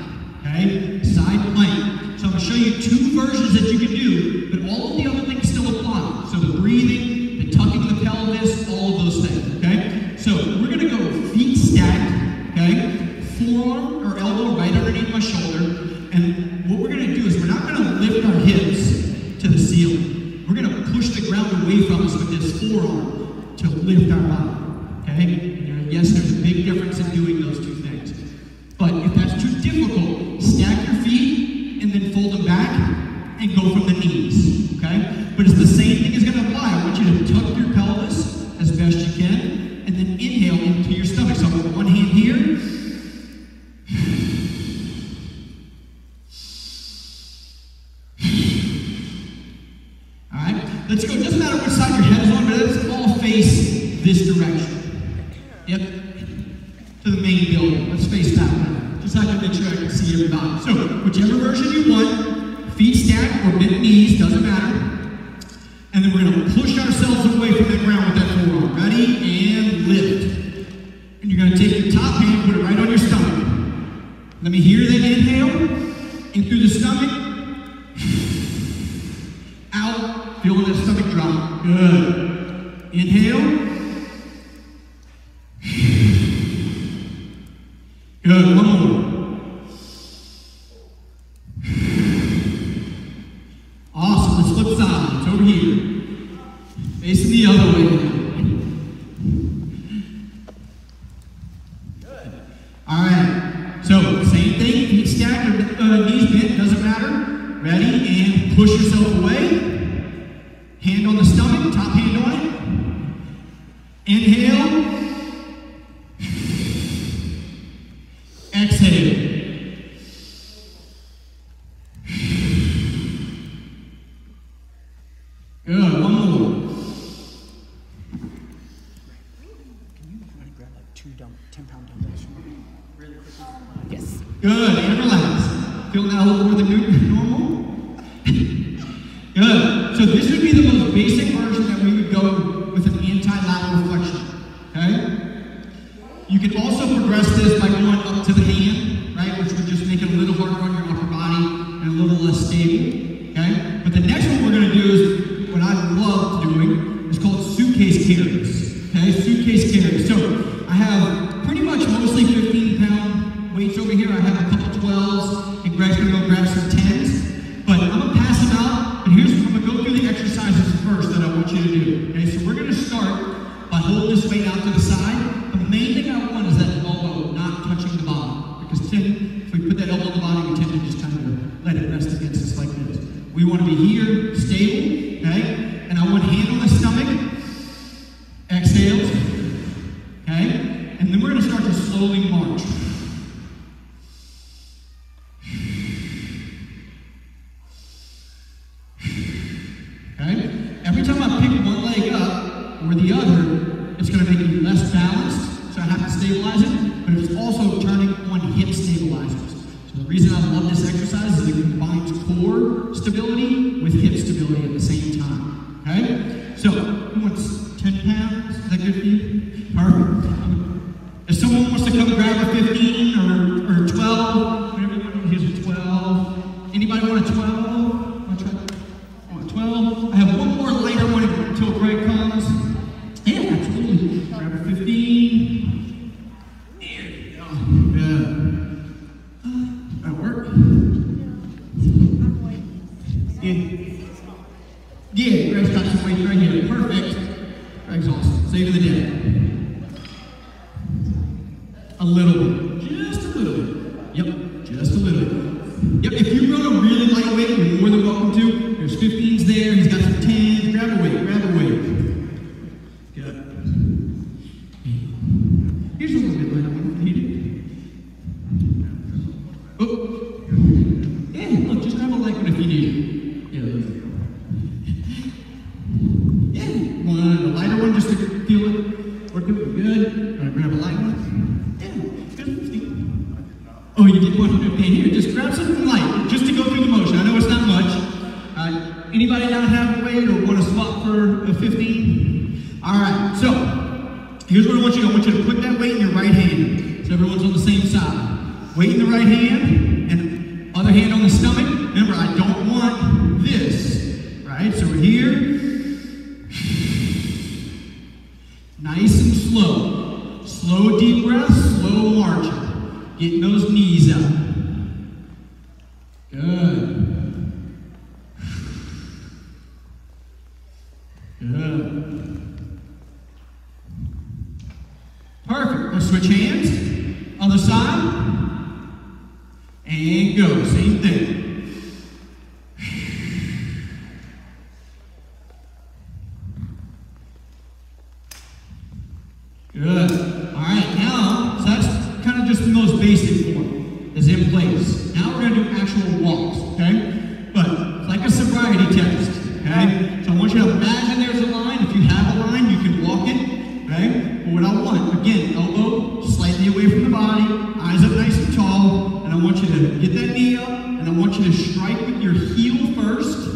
okay? Side plank. So I'm going to show you 2 versions that you can do, but all of the other things still apply. So the breathing, the tucking the pelvis, all of those things, okay? So we're going to go feet stacked, okay? Forearm or elbow right underneath my shoulder. And what we're going to do is we're not going to lift our hips to the ceiling. We're going to push the ground away from us with this forearm to lift our body, okay? And yes, there's a big difference in doing those 2 things. But if that's too difficult, stack your feet and then fold them back and go from the knees, okay? But it's the same thing is going to apply. I want you to tuck your pelvis as best you can and then inhale into your stomach. So I'm with one hand here. All right, let's go. It doesn't matter which side your head is on, but let's all face this direction. Yep, to the main building. Let's face that way. Just have to make sure I can see everybody. So, whichever version you want, feet stacked or bent knees, doesn't matter. And then we're going to push ourselves away from the ground with that forearm. Let me hear that inhale. In through the stomach. Out. Feeling that stomach drop. Good. Inhale. Good. One more. Awesome. Let's flip sides. Over here. Facing the other way now. Good. All right. So, same thing. Feet stacked or knees bent. Doesn't matter. Ready? And push yourself away. Hand on the stomach. Top hand on it. Inhale. Exhale. Good. One more. Can you grab like 2 10-pound dumbbells for me? Really quickly? Yes. Good. And relax. Feel that a little more than normal? Good. So this would be the most basic version that we would go with an anti-lateral flexion. Okay? You can also progress this by going up to the hand, right? Which would just make it a little harder on your upper body and a little less stable. Okay? But the next one we're going to do is what I love doing. It's called suitcase carries. Okay? Suitcase carries. So I have pretty much mostly 15-pound weights over here. I have a couple 12s, and Greg's going to go grab some 10s. But I'm going to pass them out, and I'm going to go through the exercises first that I want you to do. Okay? So we're going to start by holding this weight out to the side. The main thing I want is that elbow not touching the bottom. Because if we put that elbow on the bottom, we tend to just kind of let it rest against us like this. We want to be here, stable, okay? And I want hand on the stomach, exhale, okay? And then we're going to start to slowly march. Okay? Every time I pick one leg up or the other, it's going to make me less balanced, so I have to stabilize it, but it's also turning on hip stabilizers. So the reason I love this exercise is it combines core stability with hip stability at the same time. Okay? So, who wants 10 pounds? Is that good for you? Perfect. If someone wants to come grab a 15 or 12, whatever you want, here's a 12. Anybody want a 12? Want to try that? Want a 12? I have one more later one until Greg comes. Yeah, absolutely. Grab a 15. There you go. Good. That work? Yeah, Greg's got some weight right here. Perfect. Greg's awesome. Save the day. A little bit. Just a little bit. Yep, just a little bit. Yep, if you run a really light weight, you're more than welcome to. There's 15s there. He's got some 10s. Grab a weight. Grab a weight. Good. Here's a little bit lighter one if you need it. Oh. Yeah, look, just grab a light one if you need it. Yeah, there you go. Yeah, one, a lighter one just to feel it. Working, we're good. All right, grab a light one. Yeah, good. Oh, you did one? Okay, here, just grab something light, just to go through the motion. I know it's not much. Anybody not have a weight or want to swap for a 15? All right, so here's what I want you to do. I want you to put that weight in your right hand, so everyone's on the same side. Weight in the right hand, and other hand on the stomach. Remember, I don't want this, right? So we're here. Nice and slow. Slow, deep breaths, slow marching. Getting those knees up. Good. Good. Perfect. Let's switch hands. Other side. And go. Same thing. Good. All right, now, so that's kind of just the most basic form is in place. Now we're going to do actual walks, okay? But it's like a sobriety test, okay? So I want you to imagine there's a line. If you have a line, you can walk it, okay? But what I want, again, elbow slightly away from the body, eyes up nice and tall, and I want you to get that knee up, and I want you to strike with your heel first,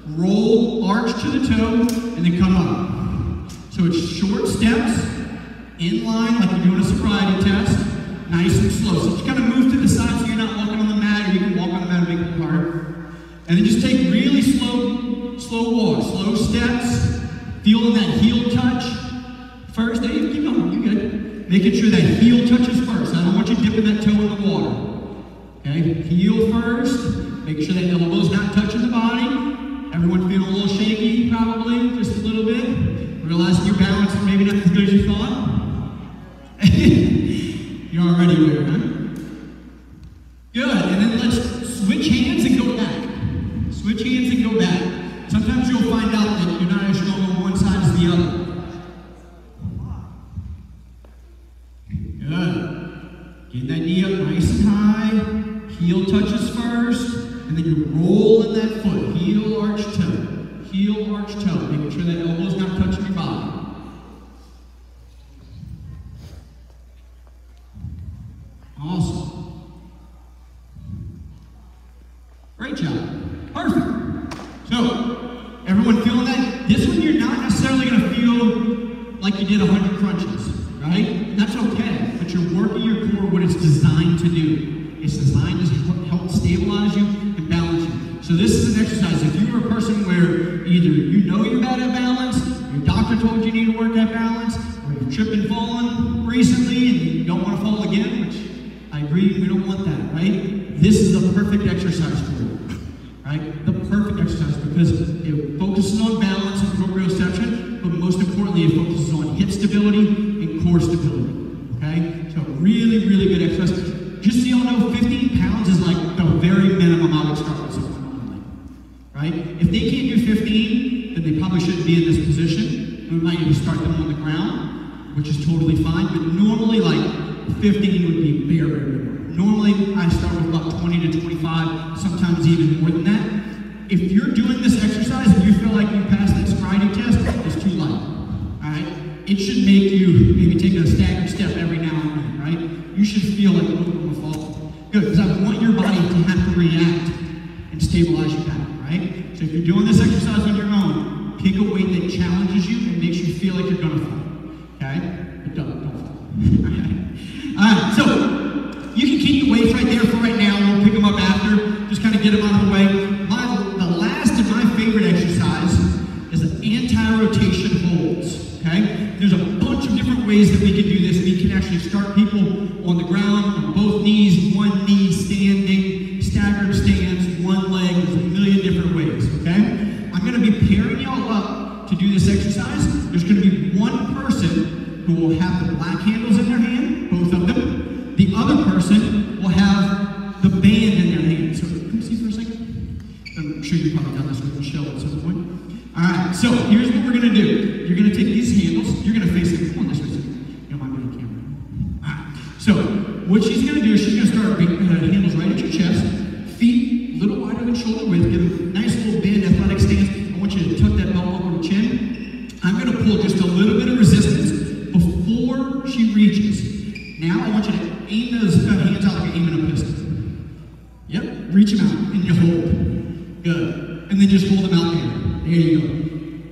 roll, arch to the toe, and then come up. So it's short steps, in line like you're doing a sobriety test, Nice and slow. So just kind of move to the side so you're not walking on the mat, or you can walk on the mat and make it harder. And then just take really slow walks, slow steps, feeling that heel touch first. Hey, keep going, you good. Making sure that heel touches first. I don't want you dipping that toe in the water. Okay, heel first. Making sure that elbow's not touching the body. Everyone feeling a little shaky, probably, just a little bit. Realizing your balance is maybe not as good as you thought. You're already aware, huh? Good, and then let's switch hands and go back. Switch hands and go back. Sometimes you'll find out that you're not as strong on one side as the other. Good. Getting that knee up nice and high. Heel touches first, and then you roll in that foot. Heel, arch, toe. Heel, arch, toe. Making sure that elbow's not touching your body. Awesome. Great job. Perfect. So, everyone feeling that? This one you're not necessarily going to feel like you did 100 crunches, right? And that's okay, but you're working your core what it's designed to do. It's designed to help stabilize you and balance you. So this is an exercise. If you're a person where either you know you're bad at balance, your doctor told you need to work at balance, or you've tripped and fallen recently and you don't want to fall again, which I agree, we don't want that, right? This is a perfect exercise for you, right? The perfect exercise because it focuses on balance and proprioception, but most importantly, it focuses on hip stability and core stability, okay? So really, really good exercise. Just so y'all know, 15 pounds is like the very minimum I would start with someone normally, right? If they can't do 15, then they probably shouldn't be in this position. We might even start them on the ground, which is totally fine, but normally like 15 would be very, very good. Normally, I start with about 20 to 25, sometimes even more than that. If you're doing this exercise and you feel like you passed that sobriety test, it's too light, all right? It should make you maybe take a staggered step every now and then, right? You should feel like, oh, I'm gonna fall. Good, because I want your body to have to react and stabilize you back, right? So if you're doing this exercise on your own, pick a weight that challenges you and makes you feel like you're gonna fall, okay? But don't fall, all right? All right, so you can keep the weights right there for right now. We'll pick them up after. Just kind of get them out of the way. The last and my favorite exercise is the anti-rotation holds, okay? There's a bunch of different ways that we can do this. We can actually start people on the ground, on both knees, one knee standing, staggered stance, one leg. There's a million different ways, okay? I'm going to be pairing y'all up to do this exercise. There's going to be one person who will have the black handles in their hand, both of them. The other person will have the band in their hand. So, can you see for a second? I'm sure you've probably done this with Michelle at some point. All right, so here's what we're going to do. You're going to take these handles. You're going to face them. Come on this way. You don't mind being on camera. All right, so what she's going to do is she's going to start handles right at your chest. Feet a little wider than shoulder width. Give a nice little band athletic stance. I want you to tuck that belt up on the chin. I'm going to pull just a little bit of resistance before she reaches. Now I want you to aim those hands out like you're aiming a pistol. Yep, reach them out and you hold. Good. And then just hold them out there. There you go.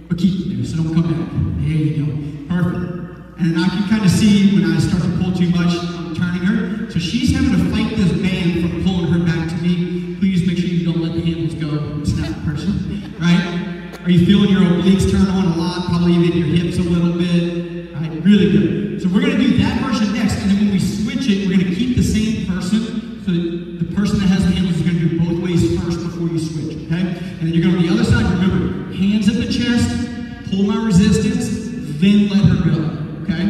But keep them there, so don't come back. There you go. Perfect. And I can kind of see when I start to pull too much, I'm turning her. So she's having to fight this band from pulling her back to me. Please make sure you don't let the handles go. It's not personal, right? Are you feeling your obliques turn on a lot? Probably even your hips a little bit. Right? Really good. So we're going to do that version next, and then when we switch it, we're going to keep the same person. So the person that has the handles is going to do both ways first before you switch, okay? And then you're going to the other side. Remember, hands at the chest, pull my resistance, then let her go, okay?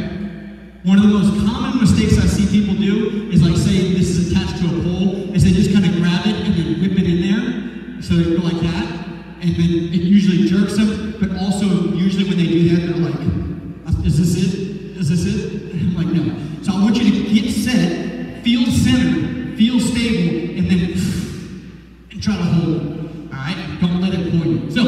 One of the most common mistakes I see people do is like say this is attached to a pole, is they just kind of grab it and then whip it in there. So they go like that, and then it usually jerks them, but also usually when they do that, they're like, is this it? Is this it? And I'm like, no. So I want you to get set, feel centered, feel stable, and then and try to hold it. All right? Don't let it pull you. So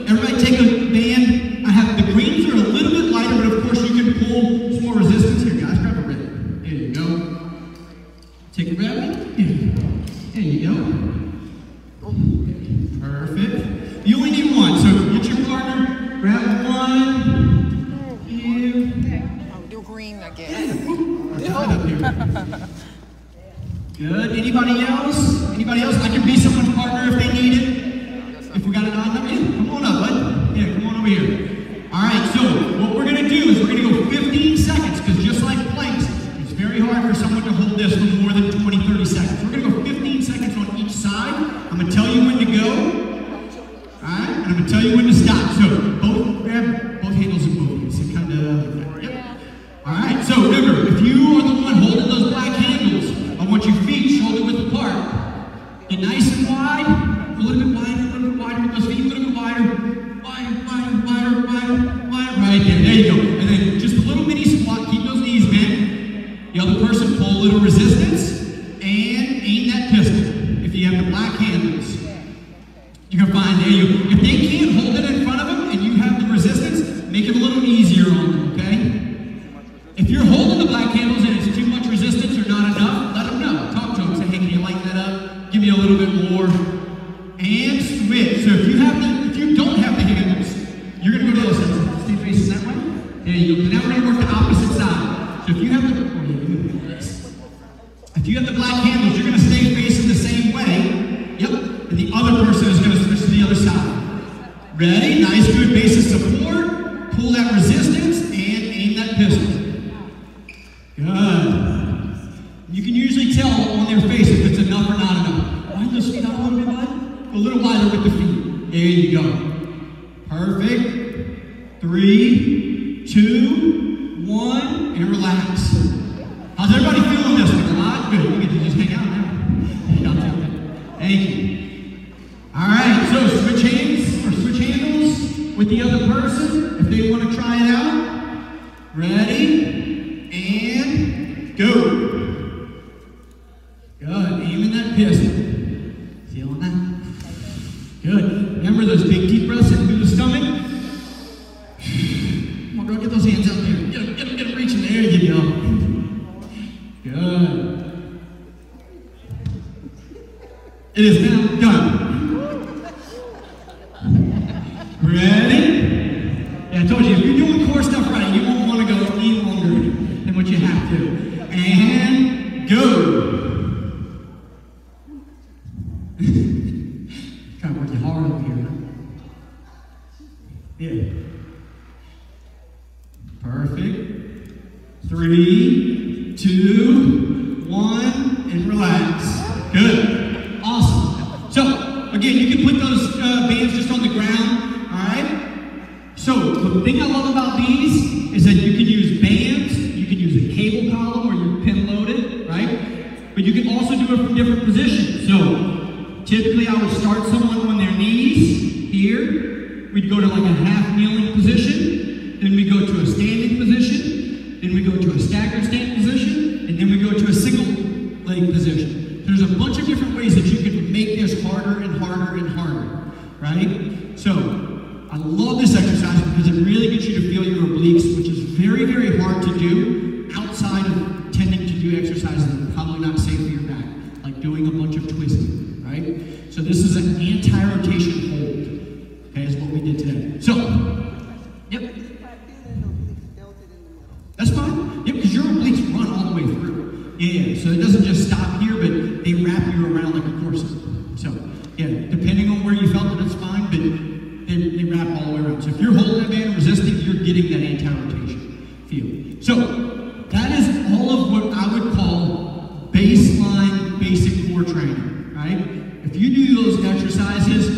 everybody take a band. I have the greens are a little bit lighter, but of course you can pull some more resistance. Here, guys, grab a red. There you go. Take a red one. There you go. Perfect. You only need one, so get your partner, grab one. I'll do green again. Up here. Good. Anybody else? Anybody else? I can be someone's partner if they need it. If we got an odd number, yeah, come on up, bud. Yeah, come on over here. All right, so what we're going to do is we're going to go 15 seconds, because just like planks, it's very hard for someone to hold this for more than 20, 30 seconds. We're going to go 15 seconds on each side. I'm going to tell you when to go. All right, and I'm going to tell you when to stop. So grab both handles and move. So kind of, yep. All right, so remember, if you are the one holding those black handles, I want your feet shoulder width apart. Get nice and wide, a little bit wider with those feet, a little bit wider. Right there you go. And then just a little mini squat, keep those knees bent. The other person, pull a little resistance, and aim that pistol. If you have the black handles, you're gonna find, there you go. If they can't hold it in front of them, and you have the resistance, make it a little easier on them, okay? If you're holding the black handles and it's too much resistance or not enough, let them know. Talk to them, say, hey, can you lighten that up? Give me a little bit more. And switch. So if you don't have the handles, you're gonna go to the other side. Stay facing that way. There you go. Now we're gonna work the opposite side. So if you have the black handles, you're gonna stay facing the same way. Yep. And the other person is gonna switch to the other side. Ready? Nice, good basis support. Pull that resistance and aim that pistol. Good. You can usually tell on their face if it's enough or not enough. Widen those feet out a little bit, bud. A little wider with the feet. There you go. Perfect. 3, 2, 1, and relax. How's everybody feeling this one? A lot? Good. You get to just hang out now. Thank you. All right, so switch hands or switch handles with the other person if they want to try it out. Ready? And go. Good. Aiming that pistol. Feeling that? Good. Remember those big deep breaths into the stomach? Come on, girl, get those hands out there. Get them reaching. There you go. Good. It is now done. Ready? Yeah, I told you, if you're doing core stuff right, you won't want to go any longer than what you have to. And go. Kind of working hard over here, huh? Yeah. Perfect. 3, 2, 1, and relax. Good. Awesome. So, again, you can put those bands just on the ground, all right? So, the thing I love about these is that you can use bands, you can use a cable column where you're pin loaded, right? But you can also do it from different positions. So, typically I would start someone on their knees here. We'd go to like a half kneeling position. Then we go to a standing position. Then we go to a staggered stand position. And then we go to a single leg position. There's a bunch of different ways that you can make this harder and harder and harder, right? So, I love this exercise because it really gets you to feel your obliques, which is very, very hard to do outside of tending to do exercises that are probably not safe for your back, like doing a bunch of twisting, right? So this is an anti-rotation hold, okay, is what we did today. So, yep. That's fine. Yep, because your obliques run all the way through. Yeah, so it doesn't just stop here, but they wrap you around like a corset. So, yeah, depending on where you felt it, it's fine, but they wrap all the way around. So if you're holding that band and resisting, you're getting that anti-rotation feel. So, that is all of what I would call baseline basic core training, right? If you do those exercises,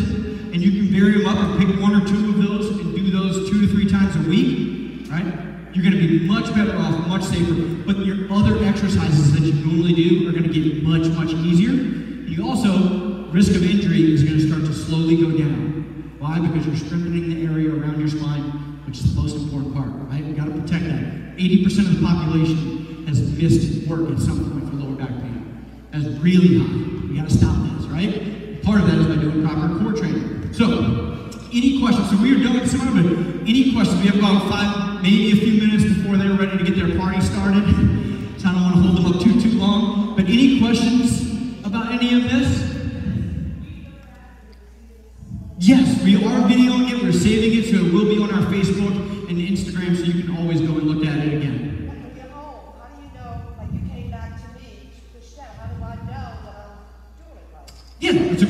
and you can vary them up and pick 1 or 2 of those and do those 2 to 3 times a week, right? You're going to be much better off, much safer, but your other exercises that you normally do are going to get much, much easier. You also, risk of injury is going to start to slowly go down. Why? Because you're strengthening the area around your spine, which is the most important part, right? You got to protect that. 80% of the population has missed work at some point for lower back pain. That's really high. We got to stop this, right? Part of that is by doing proper core training. So, any questions? So we are done with the seminar, but any questions? We have about 5, maybe a few minutes before they're ready to get their party started. So I don't want to hold them up too long. But any questions about any of this? Yes, we are videoing it. We're saving it, so it will be on our Facebook and Instagram, so you can always go and look at it again. When you get home, how do you know, like you came back to me, Michelle, how do I know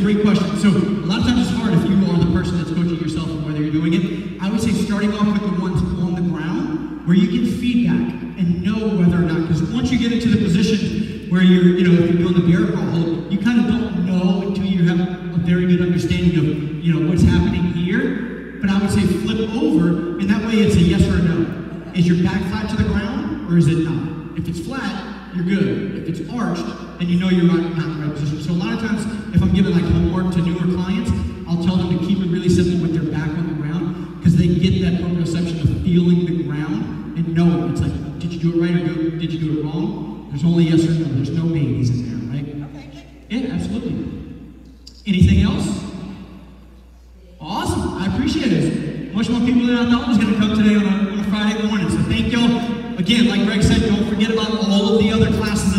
great question. So a lot of times it's hard if you are the person that's coaching yourself and whether you're doing it. I would say starting off with the ones on the ground where you get feedback and know whether or not, because once you get into the position where you're, if you're doing the bear crawl hold, you kind of don't know until you have a very good understanding of, what's happening here. But I would say flip over, and that way it's a yes or a no. Is your back flat to the ground, or is it not? If it's flat, you're good. If it's arched, then you know you're not in the right position. So a lot of times, if I'm giving like homework to newer clients, I'll tell them to keep it really simple with their back on the ground, because they get that proprioception of feeling the ground and knowing. It's like, did you do it right or did you do it wrong? There's only yes or no. There's no maybes in there, right? Okay. Yeah, absolutely. Anything else? Awesome. I appreciate it. Much more people than I thought was going to come today on a Friday morning. So thank y'all. Again, like Greg said, don't forget about all of the other classes